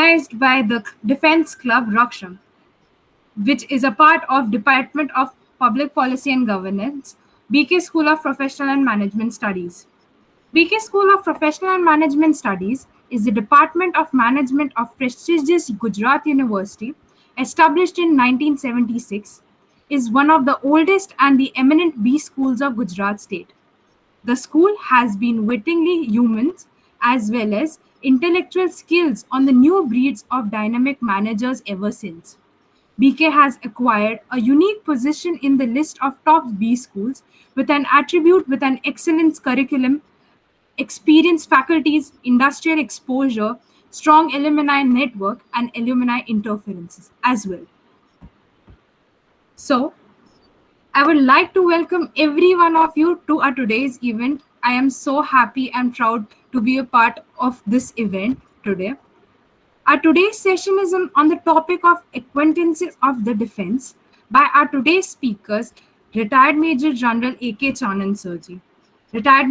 organized by the Defense Club Raksham, which is a part of Department of Public Policy and Governance, BK School of Professional and Management Studies. BK School of Professional and Management Studies is the Department of Management of prestigious Gujarat University, established in 1976, is one of the oldest and the eminent B schools of Gujarat state. The school has been wittingly humans as well as intellectual skills on the new breeds of dynamic managers ever since. BK has acquired a unique position in the list of top B schools with an attribute with an excellent curriculum, experienced faculties, industrial exposure, strong alumni network, and alumni interferences as well. So, I would like to welcome every one of you to our today's event. I am so happy and proud to be a part of this event today. Our today's session is on the topic of acquaintances of the defense by our today's speakers, retired Major General A.K. Chanand Sirji. Retired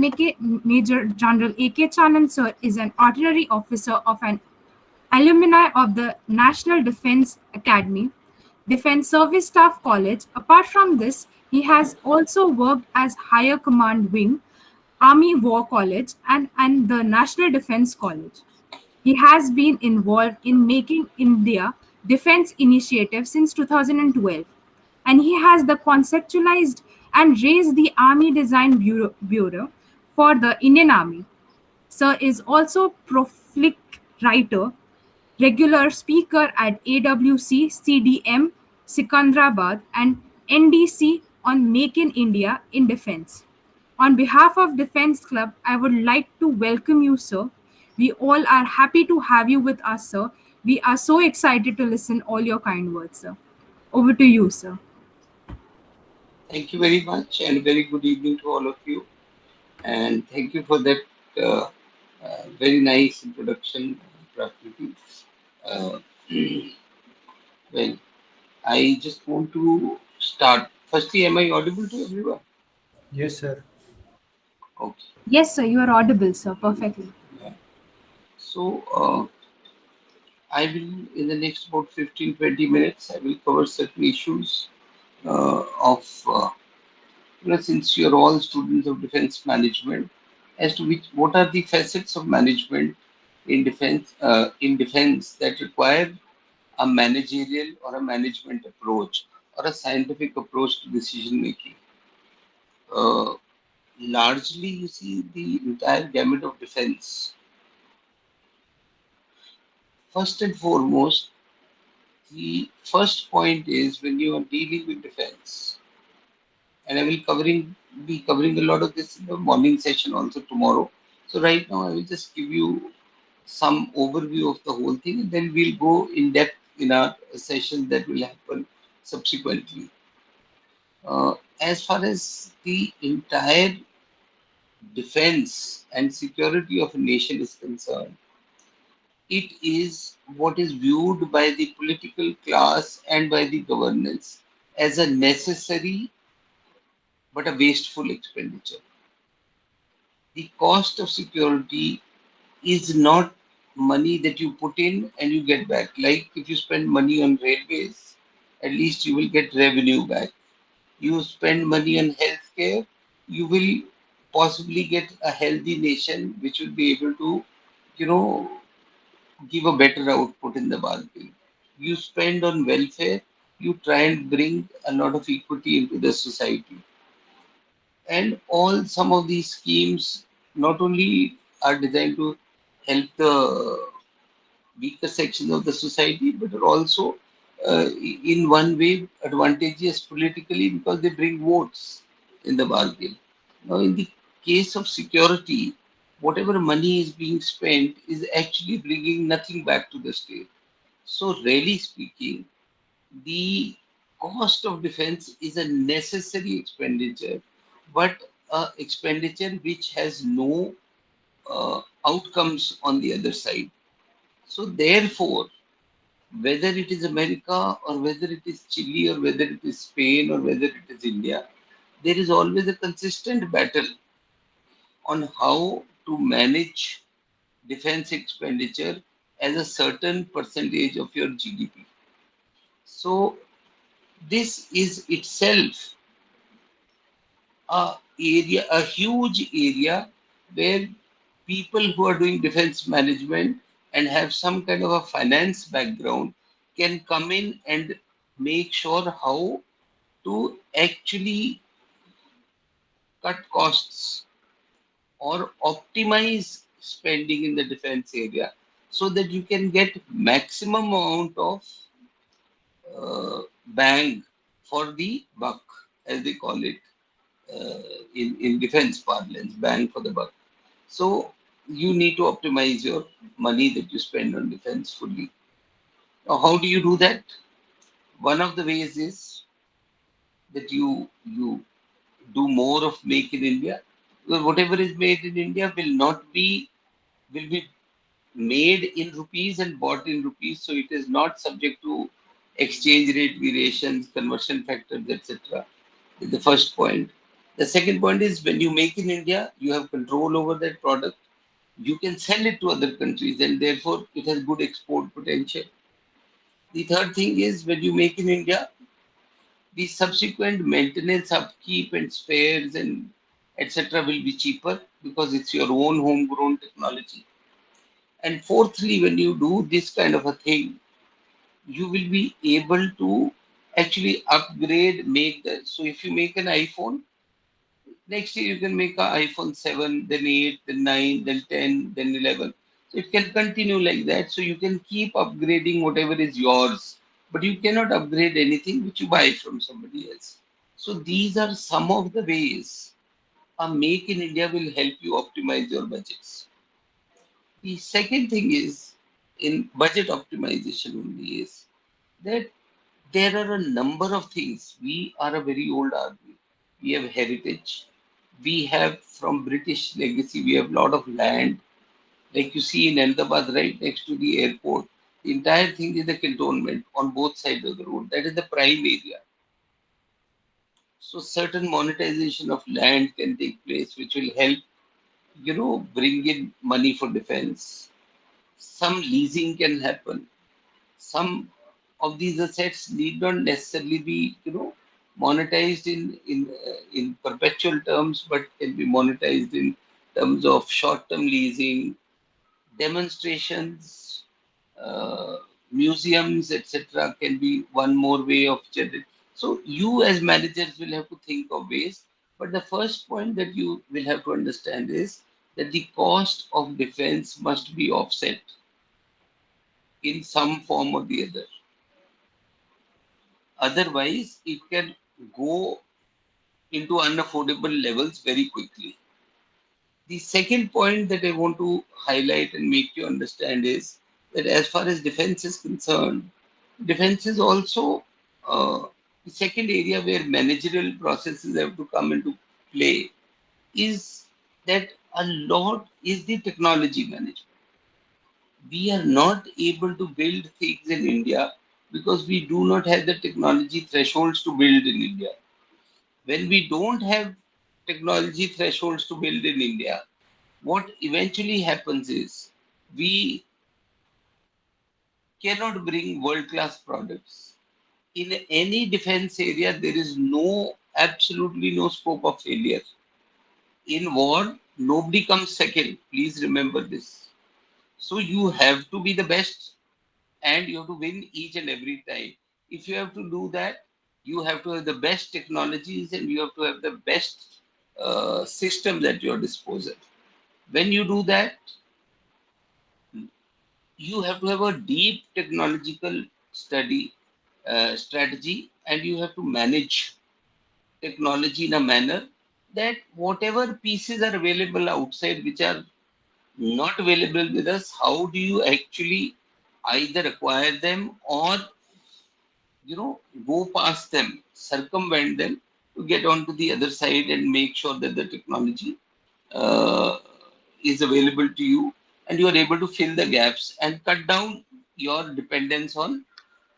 Major General A.K. Chanand Sir is an ordinary officer of an alumni of the National Defense Academy, Defense Service Staff College. Apart from this, he has also worked as Higher Command Wing, Army War College, and the National Defense College. He has been involved in making India defense initiative since 2012, and he has the conceptualized and raised the Army Design Bureau for the Indian Army. Sir is also prolific writer, regular speaker at AWC, CDM, Sikandrabad, and NDC on Make in India in Defense. On behalf of Defense Club, I would like to welcome you, sir. We all are happy to have you with us, sir. We are so excited to listen all your kind words, sir. Over to you, sir. Thank you very much, and very good evening to all of you. And thank you for that very nice introduction, Prakriti. Uh, well, I just want to start. Firstly, am I audible to everyone? Yes, sir. Okay. Yes, sir, you are audible, sir, perfectly. Yeah. So, I will, in the next about 15-20 minutes, I will cover certain issues of since you're all students of defense management, as to which what are the facets of management in defense that require a managerial or a management approach or a scientific approach to decision making. Uh, Largely, you see the entire gamut of defense. First and foremost, the first point is when you are dealing with defense, and I will be covering a lot of this in the morning session also tomorrow. So right now I will just give you some overview of the whole thing, and then we'll go in depth in our session that will happen subsequently. As far as the entire defense and security of a nation is concerned, it is what is viewed by the political class and by the governance as a necessary but a wasteful expenditure. The cost of security is not money that you put in and you get back. Like if you spend money on railways, at least you will get revenue back. You spend money on healthcare, you will possibly get a healthy nation which will be able to, you know, give a better output in the bargain. You spend on welfare, you try and bring a lot of equity into the society. And all some of these schemes not only are designed to help the weaker sections of the society, but are also in one way advantageous politically because they bring votes in the bargain. Now, in the case of security, whatever money is being spent is actually bringing nothing back to the state. So, really speaking, the cost of defense is a necessary expenditure, but a expenditure which has no outcomes on the other side. So, therefore, whether it is America or whether it is Chile or whether it is Spain or whether it is India, there is always a consistent battle on how to manage defense expenditure as a certain percentage of your GDP. So this is itself a huge area where people who are doing defense management and have some kind of a finance background can come in and make sure how to actually cut costs or optimize spending in the defense area so that you can get maximum amount of bang for the buck, as they call it in defense parlance, bang for the buck. So you need to optimize your money that you spend on defense fully. Now, how do you do that? One of the ways is that you do more of make in India. Because whatever is made in India will be made in rupees and bought in rupees, so it is not subject to exchange rate variations, conversion factors, etc. Is the first point. The second point is when you make in India, you have control over that product. You can sell it to other countries, and therefore it has good export potential. The third thing is when you make in India, the subsequent maintenance, upkeep, and spares and etc. will be cheaper because it's your own homegrown technology. And fourthly, when you do this kind of a thing, you will be able to actually upgrade, make the so if you make an iPhone, next year you can make an iPhone 7, then 8, then 9, then 10, then 11. So it can continue like that. So you can keep upgrading whatever is yours, but you cannot upgrade anything which you buy from somebody else. So these are some of the ways a Make in India will help you optimize your budgets. The second thing is in budget optimization only is that there are a number of things. We are a very old army. We have heritage. We have from British legacy, we have a lot of land. Like you see in Ahmedabad, right next to the airport, the entire thing is a cantonment on both sides of the road. That is the prime area. So certain monetization of land can take place, which will help, bring in money for defense. Some leasing can happen. Some of these assets need not necessarily be monetized in perpetual terms, but can be monetized in terms of short-term leasing, demonstrations, uh, museums, etc. can be one more way of generating. So you as managers will have to think of ways. But the first point that you will have to understand is that the cost of defense must be offset in some form or the other. Otherwise, it can go into unaffordable levels very quickly. The second point that I want to highlight and make you understand is that as far as defense is concerned, defense is also the second area where managerial processes have to come into play is that a lot is the technology management. We are not able to build things in India because we do not have the technology thresholds to build in India. When we don't have technology thresholds to build in India, what eventually happens is we cannot bring world class products. In any defense area, there is absolutely no scope of failure. In war, nobody comes second. Please remember this. So you have to be the best and you have to win each and every time. If you have to do that, you have to have the best technologies and you have to have the best systems at your disposal. When you do that, you have to have a deep technological study strategy and you have to manage technology in a manner that whatever pieces are available outside which are not available with us, how do you actually either acquire them or go past them, circumvent them to get onto the other side and make sure that the technology uh, is available to you and you are able to fill the gaps and cut down your dependence on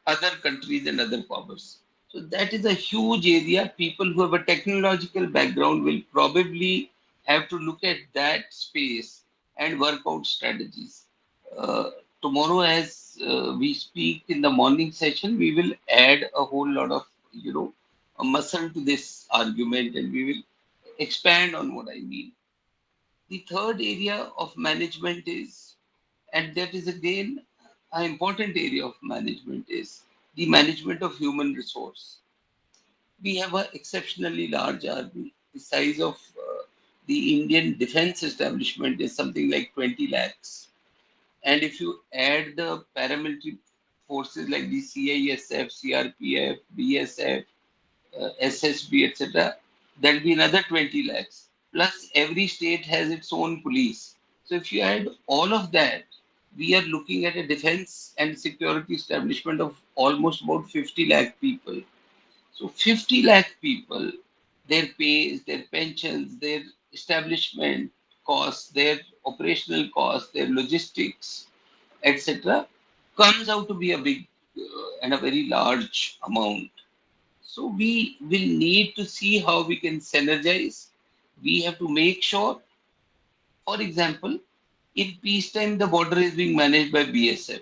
other countries and other powers. So that is a huge area. People who have a technological background will probably have to look at that space and work out strategies uh, tomorrow, as we speak in the morning session, we will add a whole lot of, a muscle to this argument, and we will expand on what I mean. The third area of management is, and that is again an important area of management, is the management of human resource. We have an exceptionally large army. The size of the Indian defense establishment is something like 20 lakhs. And if you add the paramilitary forces like the CISF, CRPF, BSF, SSB, etc., there'll be another 20 lakhs. Plus, every state has its own police. So, if you add all of that, we are looking at a defense and security establishment of almost about 50 lakh people. So 50 lakh people, their pays, their pensions, their establishment costs, their operational costs, their logistics, etc., comes out to be a big and a very large amount. So we will need to see how we can synergize. We have to make sure, for example, in peacetime the border is being managed by BSF,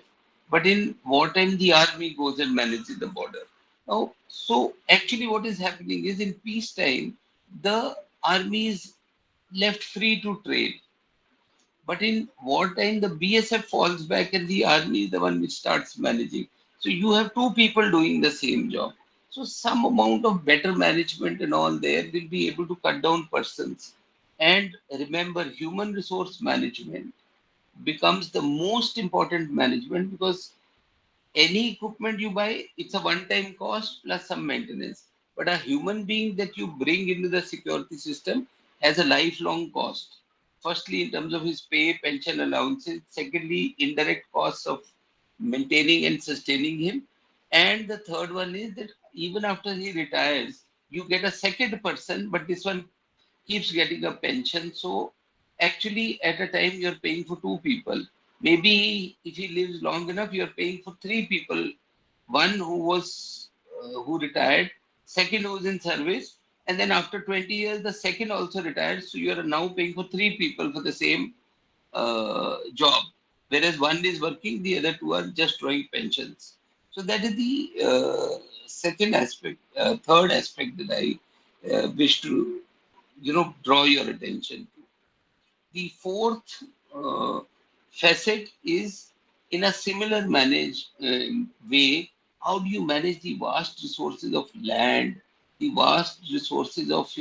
but in wartime the army goes and manages the border. Now, so actually what is happening is in peacetime the army is left free to trade, but in wartime the BSF falls back and the army is the one which starts managing. So you have two people doing the same job. So some amount of better management and all there will be able to cut down persons. And remember, human resource management becomes the most important management, because any equipment you buy, it's a one-time cost plus some maintenance. But a human being that you bring into the security system has a lifelong cost. Firstly, in terms of his pay, pension allowances. Secondly, indirect costs of maintaining and sustaining him. And the third one is that even after he retires, you get a second person, but this one keeps getting a pension. So actually, at a time, you're paying for two people. Maybe if he lives long enough, you're paying for three people. One who retired, second who was in service, and then after 20 years, the second also retired. So you are now paying for three people for the same job, whereas one is working, the other two are just drawing pensions. So that is the second aspect. Third aspect that I wish to draw your attention to. The fourth facet is, in a similar way, how do you manage the vast resources of land, the vast resources of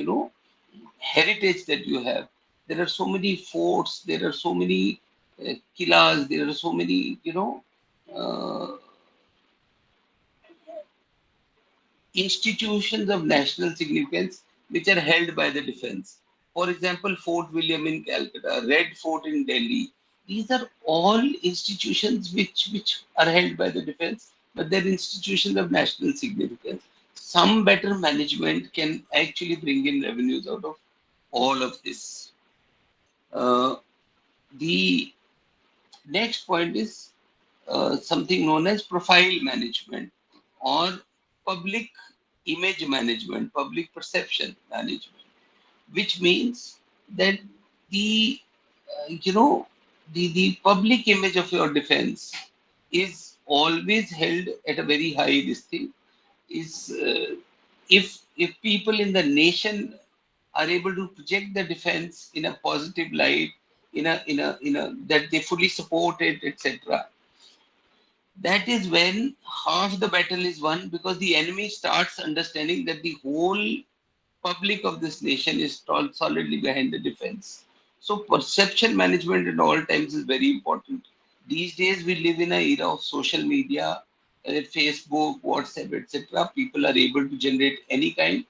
heritage that you have. There are so many forts, there are so many killas, there are so many uh, institutions of national significance which are held by the defense. For example, Fort William in Calcutta, Red Fort in Delhi. These are all institutions which are held by the defense, but they're institutions of national significance. Some better management can actually bring in revenues out of all of this. Uh, the next point is something known as profile management or public image management, public perception management, which means that the the public image of your defense is always held at a very high this thing. Is if people in the nation are able to project the defense in a positive light, in a that they fully support it, etc., that is when half the battle is won, because the enemy starts understanding that the whole public of this nation is solidly behind the defense. So perception management at all times is very important. These days we live in an era of social media, Facebook, WhatsApp, etc. People are able to generate any kind.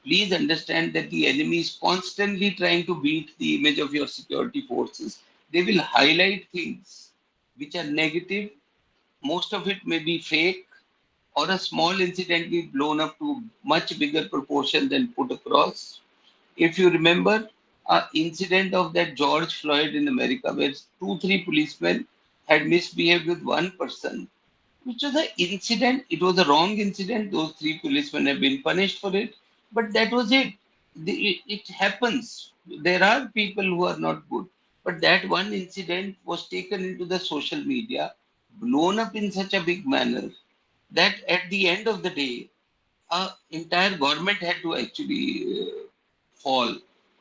Please understand that the enemy is constantly trying to beat the image of your security forces. They will highlight things which are negative. Most of it may be fake, or a small incident be blown up to much bigger proportion than put across. If you remember, an incident of that George Floyd in America, where two, three policemen had misbehaved with one person, which was an incident. It was a wrong incident. Those three policemen have been punished for it, but that was it. It happens. There are people who are not good, but that one incident was taken into the social media, blown up in such a big manner that at the end of the day, entire government had to actually fall.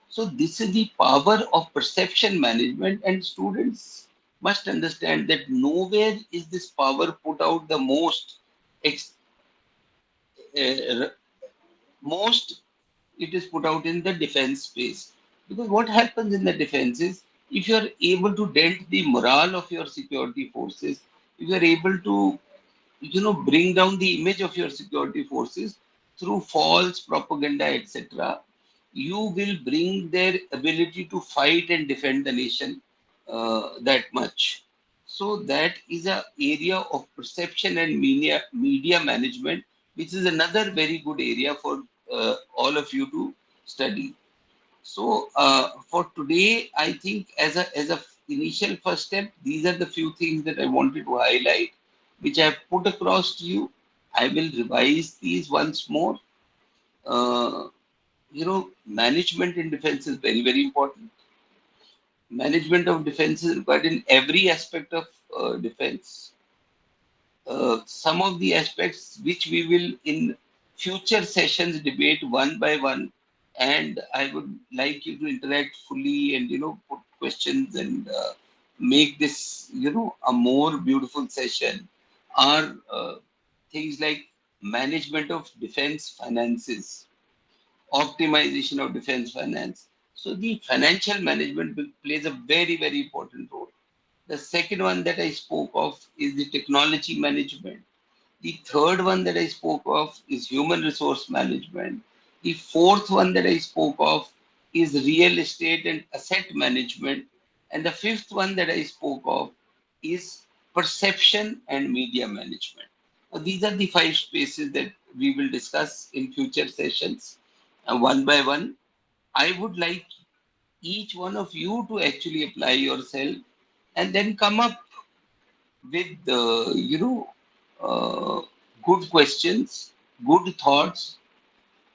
So this is the power of perception management, and students must understand that nowhere is this power put out the most. Ex- uh, Most it is put out in the defense space, because what happens in the defense is, if you are able to dent the morale of your security forces, if you are able to bring down the image of your security forces through false propaganda, etc., you will bring their ability to fight and defend the nation that much. So that is a area of perception and media management, which is another very good area for all of you to study. So for today, I think as a initial first step, these are the few things that I wanted to highlight, which I have put across to you. I will revise these once more. Uh, Management in defense is very, very important. Management of defense is required in every aspect of defense. Some of the aspects which we will in future sessions debate one by one, and I would like you to interact fully and put questions and make this a more beautiful session, are things like management of defense finances, optimization of defense finance. So the financial management plays a very, very important role. The second one that I spoke of is the technology management. The third one that I spoke of is human resource management. The fourth one that I spoke of is real estate and asset management. And the fifth one that I spoke of is perception and media management. Now, these are the five spaces that we will discuss in future sessions one by one. I would like each one of you to actually apply yourself and then come up with uh, good questions, good thoughts,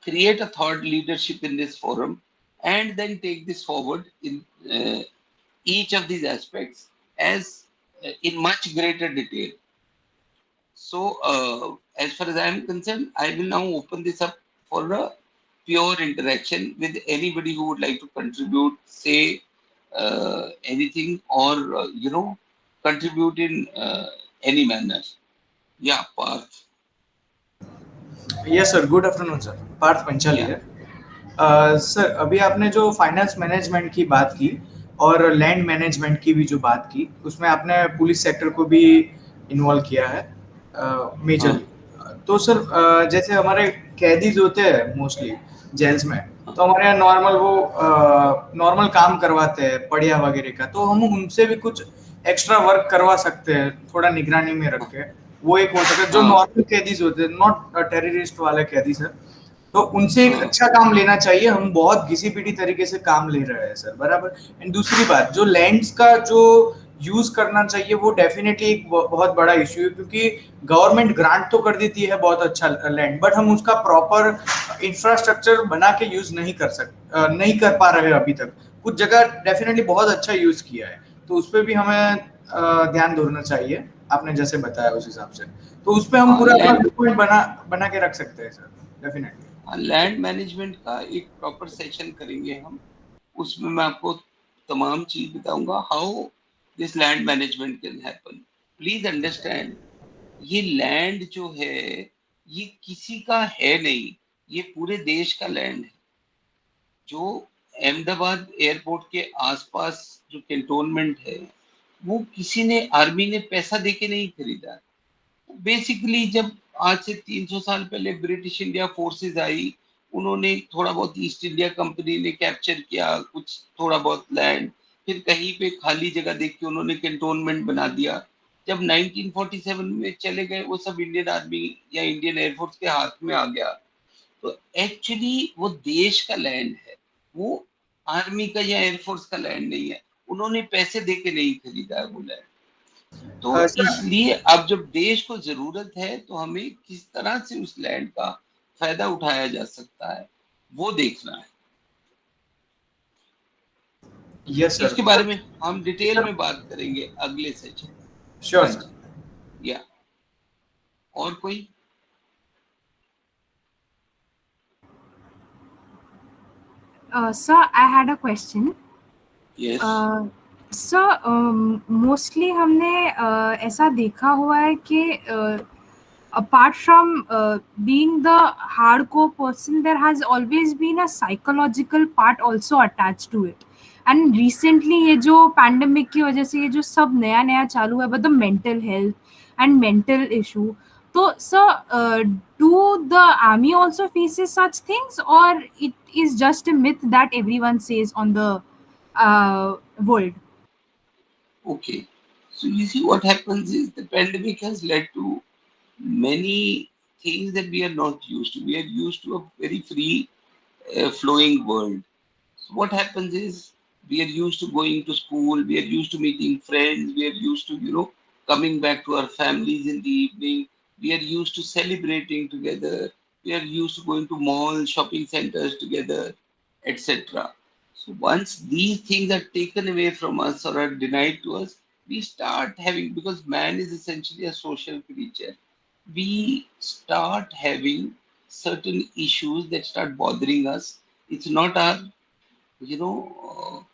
create a thought leadership in this forum, and then take this forward in each of these aspects as in much greater detail. So, as far as I am concerned, I will now open this up for a pure interaction with anybody who would like to contribute, say anything, or contribute in any manner. Yeah, Parth. Yes sir, good afternoon sir, Parth Panchali Yeah. है। सर, अभी आपने जो finance management की बात की और land management की भी जो बात की, उसमें आपने पुलिस सेक्टर को भी इन्वॉल्व किया है हाँ, मेजरली। तो सर, जैसे हमारे कैदीज होते हैं मोस्टली जेल्स में, हाँ, तो हमारे यहाँ नॉर्मल वो नॉर्मल काम करवाते हैं पढ़िया वगैरह का, तो हम उनसे भी कुछ एक्स्ट्रा वर्क करवा सकते हैं थोड़ा निगरानी में रख हाँ, के। वो एक हो सकता है जो हाँ, नॉर्मल कैदीज होते हैं, नॉट टेररिस्ट वाले कैदी सर। तो उनसे एक हाँ, अच्छा काम लेना चाहिए, हम बहुत घिसी पिटी तरीके से काम ले रहे हैं सर, बराबर। एंड दूसरी बात, जो लैंड्स का जो यूज करना चाहिए वो डेफिनेटली एक बहुत बड़ा इश्यू है, क्योंकि गवर्नमेंट ग्रांट तो कर देती है बहुत अच्छा लैंड, बट हम उसका प्रॉपर इंफ्रास्ट्रक्चर बना के यूज नहीं कर पा रहे हैं अभी तक। कुछ जगह डेफिनेटली बहुत अच्छा यूज किया है, तो उस पर भी हमें ध्यान देना चाहिए, आपने जैसे बताया उस हिसाब से। तो उस पर हम हाँ। पूरा अपना लैंड डॉक्यूमेंट बना के रख सकते हैं सर, डेफिनेटली। लैंड मैनेजमेंट का एक प्रॉपर सेशन करेंगे हम। उसमें मैं आपको तमाम चीज बताऊंगा, how this land management can happen. Please understand, ये लैंड जो है, ये किसी का है नहीं, ये पूरे देश का लैंड है। जो अहमदाबाद एयरपोर्ट के आसपास जो कैंटोनमेंट है, वो किसी ने, आर्मी ने पैसा देके नहीं खरीदा। बेसिकली जब आज से 300 साल पहले ब्रिटिश इंडिया फोर्सेस आई, उन्होंने थोड़ा बहुत, ईस्ट इंडिया कंपनी ने कैप्चर किया कुछ थोड़ा बहुत लैंड, फिर कहीं पे खाली जगह देख के उन्होंने कैंटोनमेंट बना दिया। जब 1947 में चले गए, वो सब इंडियन आर्मी या इंडियन एयरफोर्स के हाथ में आ गया। तो एक्चुअली वो देश का लैंड है, वो आर्मी का या एयरफोर्स का लैंड नहीं है। उन्होंने पैसे दे के नहीं खरीदा है वो लैंड। तो सर, इसलिए अब जब देश को जरूरत है, तो हमें किस तरह से उस लैंड का फायदा उठाया जा सकता है, वो देखना है। Yes sir. इसके बारे में हम डिटेल में बात करेंगे अगले सेशन। श्योर हाँ सर। जी। या और कोई? Sir, I had a question. Yes. Sir, mostly हमने ऐसा देखा हुआ है कि apart from being the hardcore person, there has always been a psychological part also attached to it. And recently ये जो pandemic की वजह से ये जो सब नया नया चालू है, but the mental health and mental issue. तो sir, do the army also faces such things, or it is just a myth that everyone says on the world? Okay. So you see, what happens is the pandemic has led to many things that we are not used to. We are used to a very free flowing world. So what happens is we are used to going to school, we are used to meeting friends, we are used to, coming back to our families in the evening, we are used to celebrating together, we are used to going to malls, shopping centers together, etc. So once these things are taken away from us or are denied to us, we start having, because man is essentially a social creature, we start having certain issues that start bothering us. It's not our, you know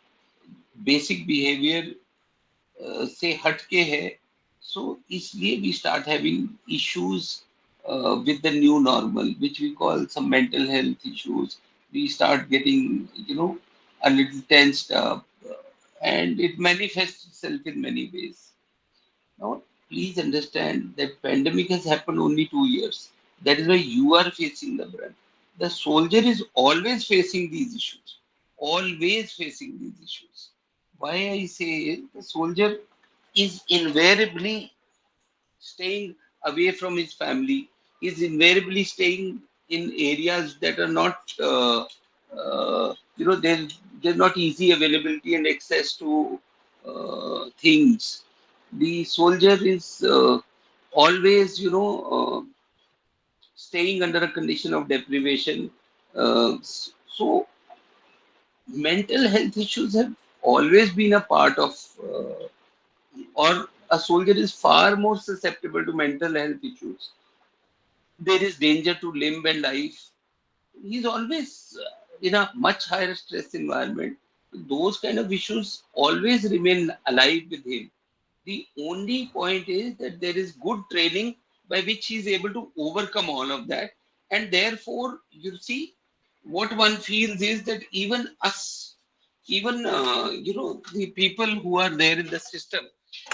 basic behaviour से हटके है. So इसलिए we start having issues with the new normal, which we call some mental health issues. We start getting, a little tensed up, and it manifests itself in many ways. Now, please understand that pandemic has happened only 2 years. That is why you are facing the brunt. The soldier is always facing these issues. Always facing these issues. Why I say is the soldier is invariably staying away from his family, is invariably staying in areas that are not, there's not easy availability and access to things. The soldier is always, staying under a condition of deprivation. So mental health issues have always been a part of, or a soldier is far more susceptible to mental health issues. There is danger to limb and life. He's always in a much higher stress environment. Those kind of issues always remain alive with him. The only point is that there is good training by which he is able to overcome all of that. And therefore, you see, what one feels is that even us, even, the people who are there in the system,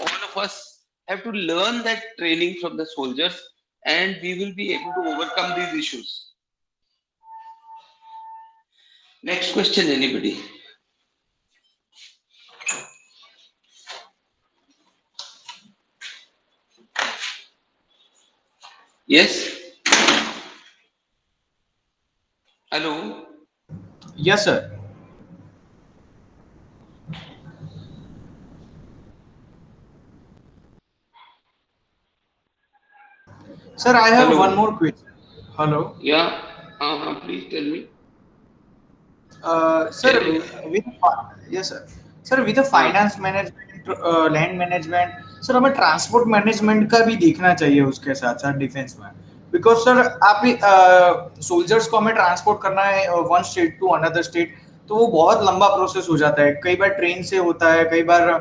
all of us have to learn that training from the soldiers, and we will be able to overcome these issues. Next question, anybody? Yes? Hello? Yes, sir. Sir, I have one Hello? more question. Hello. Yeah? Please tell me. Sir, Tell me. with yes, sir. Sir, with the हाँ. finance management, land management, sir हमें transport management का भी देखना चाहिए उसके साथ साथ defence में. बिकॉज सर आप सोल्जर्स को हमें ट्रांसपोर्ट करना है one state to another state, तो वो बहुत लंबा प्रोसेस हो जाता है. कई बार ट्रेन से होता है, कई बार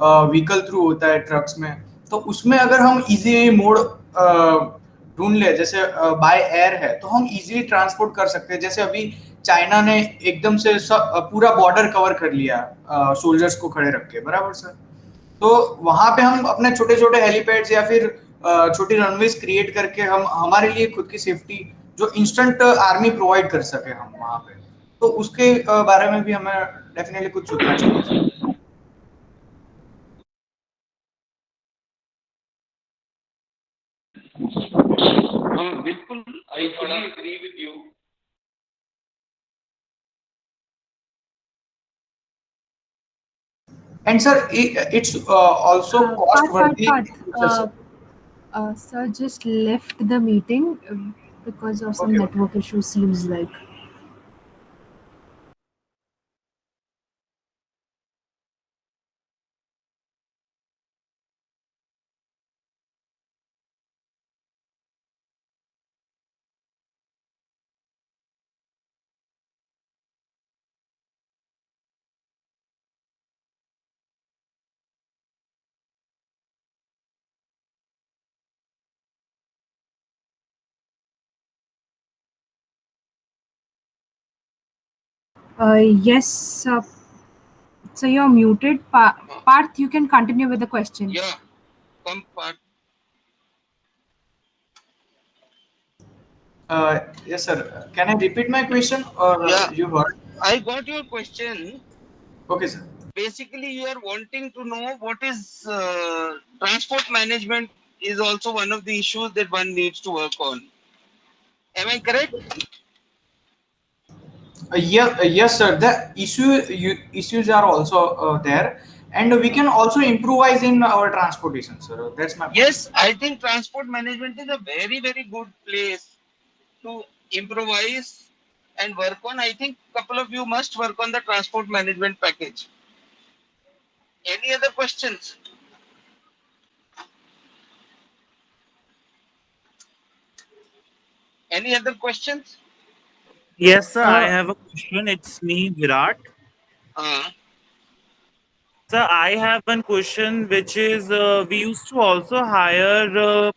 व्हीकल थ्रू होता है, ट्रक्स में. तो उसमें अगर हम इजी मोड ढूंढ ले, जैसे बाय एयर है, तो हम इजीली ट्रांसपोर्ट कर सकते हैं. जैसे अभी चाइना ने एकदम से पूरा बॉर्डर कवर कर लिया सोल्जर्स को खड़े रख के, बराबर सर. तो वहां पे हम अपने छोटे छोटे हेलीपैड्स या फिर छोटी रनवेज क्रिएट करके हम हमारे लिए खुद की सेफ्टी जो इंस्टेंट आर्मी प्रोवाइड कर सके हम वहां पे, तो उसके बारे में भी हमें डेफिनेटली कुछ सोचना चाहिए सर. हाँ, बिल्कुल. I fully agree with you. And sir it's also cost Parth, वर्दी. sir just left the meeting because of some okay. network issue, seems like. Yes, so you're muted. Parth, you can continue with the question. Yeah, come part. Yes, sir. Can I repeat my question or Yeah, you heard? I got your question. Okay, sir. Basically, you are wanting to know what is transport management is also one of the issues that one needs to work on. Am I correct? Yes, sir. Issues are also there, and we can also improvise in our transportation, sir. That's my point. Yes, I think transport management is a very, very good place to improvise and work on. I think couple of you must work on the transport management package. Any other questions? Any other questions? Yes, sir. I Uh, have a question. It's me, Virat. Uh, Sir, I have one question, which is we used to also hire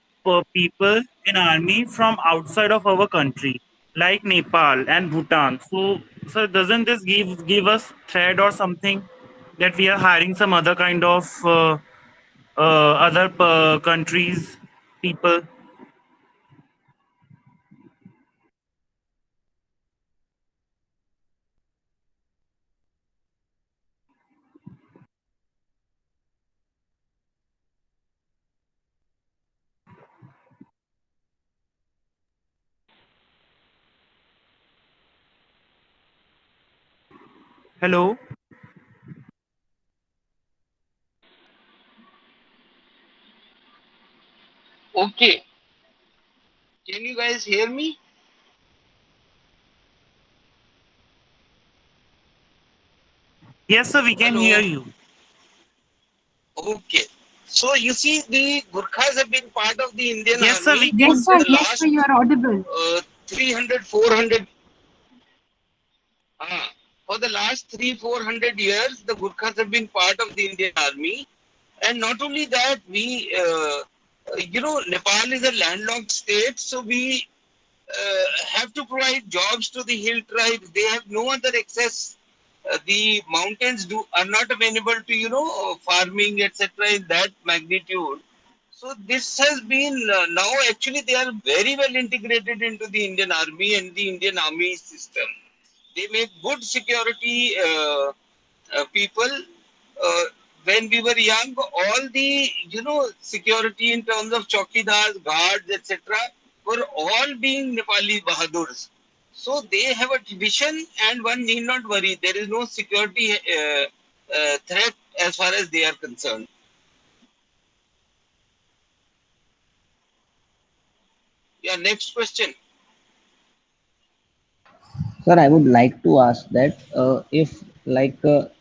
people in army from outside of our country, like Nepal and Bhutan. So, sir, doesn't this give us threat or something that we are hiring some other kind of other countries people? Hello. okay. Can you guys hear me? Yes, sir. We can hear Hello. you. Okay. So you see, the Gurkhas have been part of the Indian Yes, sir. We Army yes, can. for sir. the Yes, sir. You last are audible. 300, 400. For the last 300, 400 years, the Gurkhas have been part of the Indian Army. And not only that, Nepal is a landlocked state, so we have to provide jobs to the hill tribes. They have no other access. The mountains are not available to farming, etc. in that magnitude. So this has been now actually they are very well integrated into the Indian Army and the Indian Army system. They make good security people. Uh, when we were young, all the security in terms of chowkidars, guards, etc., were all being Nepali Bahadurs. So they have a tradition, and one need not worry. There is no security threat as far as they are concerned. Yeah. Next question. Sir, I would like to ask that if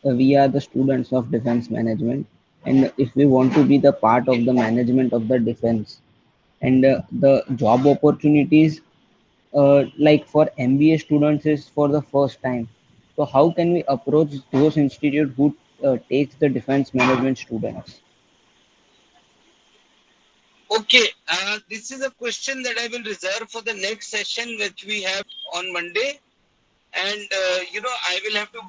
we are the students of defense management and if we want to be the part Okay. of the management of the defense and the job opportunities like for MBA students is for the first time. So how can we approach those institute who takes the defense management students? Okay, this is a question that I will reserve for the next session, which we have on Monday. And I will have to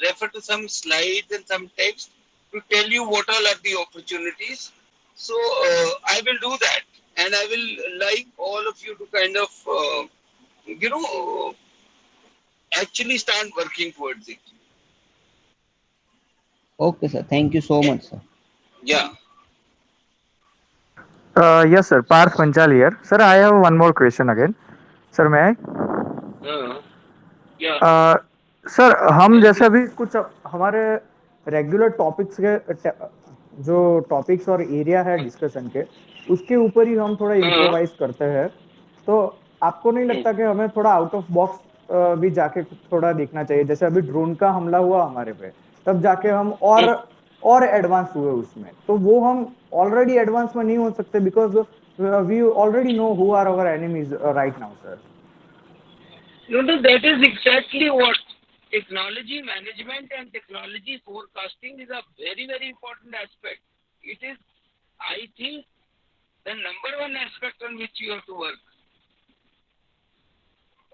refer to some slides and some text to tell you what all are the opportunities. So I will do that, and I will like all of you to kind of you know actually start working towards it. Okay, sir. Thank you so Okay. much, sir. Yeah. Yes, sir. Parth Panchal here. Sir, I have one more question again. Sir, may I? uh, yeah. Sir हम Yes, जैसे please. अभी कुछ हमारे regular topics के जो topics और area है discussion के उसके ऊपर ही हम थोड़ा uh, इम्प्रोवाइज करते हैं तो आपको नहीं लगता कि हमें थोड़ा आउट ऑफ बॉक्स भी जाके थोड़ा देखना चाहिए जैसे अभी ड्रोन का हमला हुआ हमारे पे तब जाके हम और एडवांस हुए उसमें तो वो हम ऑलरेडी एडवांस में नहीं हो सकते because we already know who are our enemies right now sir No, that is exactly what technology management and technology forecasting is a very, very important aspect. It is, I think, the number one aspect on which you have to work.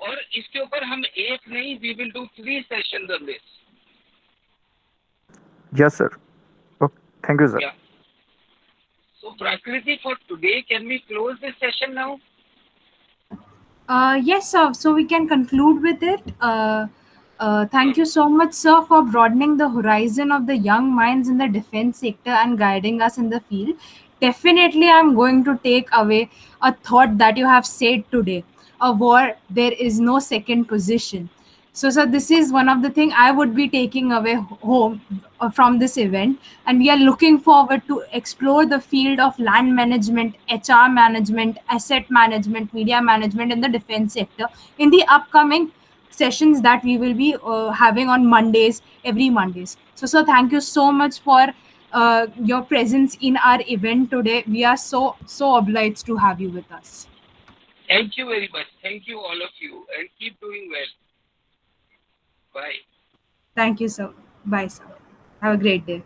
और इसके ऊपर हम एक नहीं, we will do 3 sessions on this. Yes, sir. Okay. Thank you, sir. Yeah. So Prakriti, for today, can we close this session now? Yes, sir. So we can conclude with it. Thank you so much, sir, for broadening the horizon of the young minds in the defense sector and guiding us in the field. Definitely, I'm going to take away a thought that you have said today. A war, there is no second position. So, sir, this is one of the things I would be taking away home from this event. And we are looking forward to explore the field of land management, HR management, asset management, media management in the defense sector in the upcoming sessions that we will be having on Mondays, every Mondays. So, thank you so much for your presence in our event today. We are so obliged to have you with us. Thank you very much. Thank you, all of you, and keep doing well. Bye. Thank you, sir. Bye, sir. Have a great day.